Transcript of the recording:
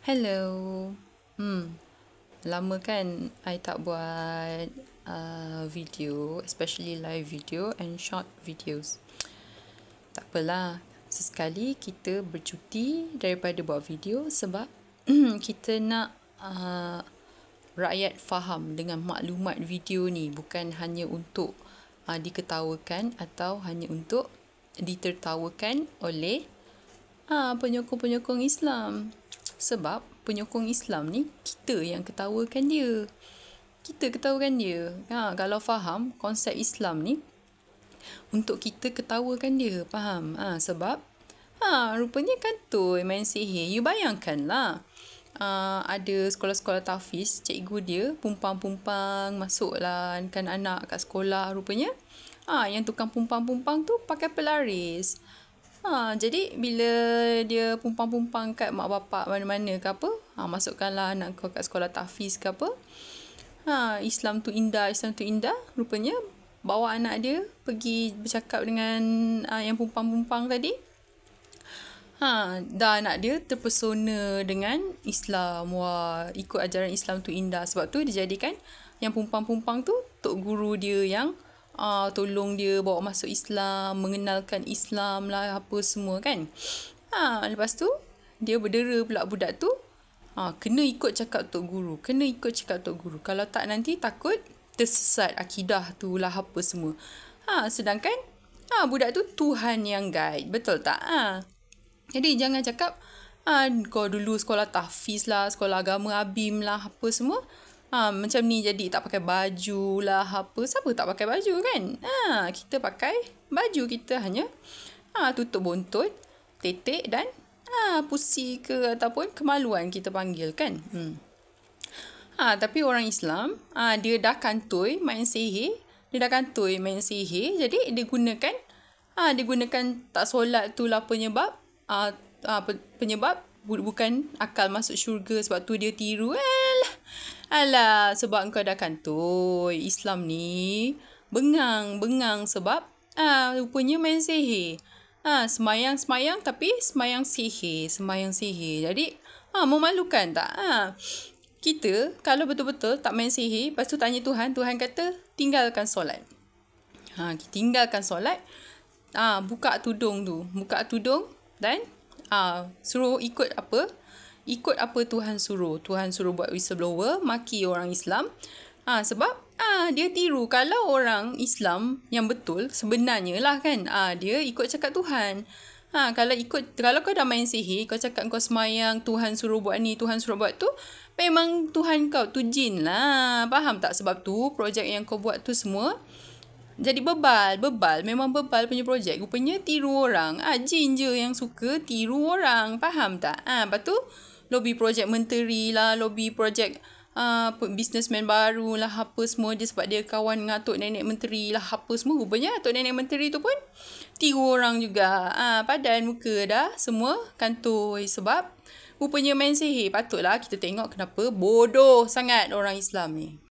Hello. Hmm, lama kan I tak buat video, especially live video and short videos. Tak apalah, sesekali kita bercuti daripada buat video sebab kita nak rakyat faham dengan maklumat video ni, bukan hanya untuk diketawakan atau hanya untuk ditertawakan oleh penyokong-penyokong Islam. Sebab penyokong Islam ni kita yang ketawakan dia. Kita ketawakan dia. Kalau faham konsep Islam ni untuk kita ketawakan dia, faham? Sebab rupanya kantoi main sihir. You bayangkanlah. Ada sekolah-sekolah tahfiz, cikgu dia pumpang-pumpang masuklah kan anak kat sekolah, rupanya yang tukang pumpang-pumpang tu pakai pelaris. Jadi bila dia pumpang-pumpang kat mak bapak mana-mana ke apa, masukkanlah anak kau kat sekolah tahfiz ke apa. Islam tu indah, Islam tu indah. Rupanya bawa anak dia pergi bercakap dengan yang pumpang-pumpang tadi. Dah anak dia terpesona dengan Islam. Wah, ikut ajaran Islam tu indah. Sebab tu dia jadikan yang pumpang-pumpang tu tok guru dia yang tolong dia bawa masuk Islam, mengenalkan Islam lah apa semua kan. Lepas tu dia berdera pula budak tu, kena ikut cakap tok guru, kena ikut cakap tok guru. Kalau tak nanti takut tersesat akidah tu lah apa semua. Sedangkan budak tu Tuhan yang guide, betul tak? Jadi jangan cakap kau dulu sekolah tahfiz lah, sekolah agama Abim lah apa semua. Macam ni jadi tak pakai baju lah apa. Siapa tak pakai baju kan? Kita pakai baju, kita hanya tutup buntut, tetek dan pusi ke ataupun kemaluan kita panggil kan. Tapi orang Islam dia dah kantoi main sihir, jadi dia gunakan tak solat tu lah penyebab bukan akal masuk syurga, sebab tu dia tiru. Alah, sebab kau dah kantoi Islam ni bengang sebab rupanya main sihir. Semayang tapi semayang sihir. Jadi memalukan tak? Kita kalau betul-betul tak main sihir, lepas tu tanya Tuhan kata tinggalkan solat. Tinggalkan solat. Buka tudung dan suruh ikut apa Tuhan suruh. Tuhan suruh buat whistleblower, maki orang Islam. Sebab dia tiru. Kalau orang Islam yang betul sebenarnya lah kan, dia ikut cakap Tuhan. Kalau kau dah main sihir, kau cakap kau semayang, Tuhan suruh buat ni, Tuhan suruh buat tu, memang Tuhan kau tu jin lah. Faham tak? Sebab tu projek yang kau buat tu semua jadi bebal. Memang bebal punya projek. Rupanya tiru orang. Jin je yang suka tiru orang. Faham tak? Lepas tu lobby projek menteri lah, lobby projek businessman baru lah apa semua, dia sebab dia kawan dengan Tok Nenek Menteri lah apa semua. Rupanya Tok Nenek Menteri tu pun tiru orang juga. Padan muka dah semua kantoi sebab rupanya main sihir. Patutlah kita tengok kenapa bodoh sangat orang Islam ni.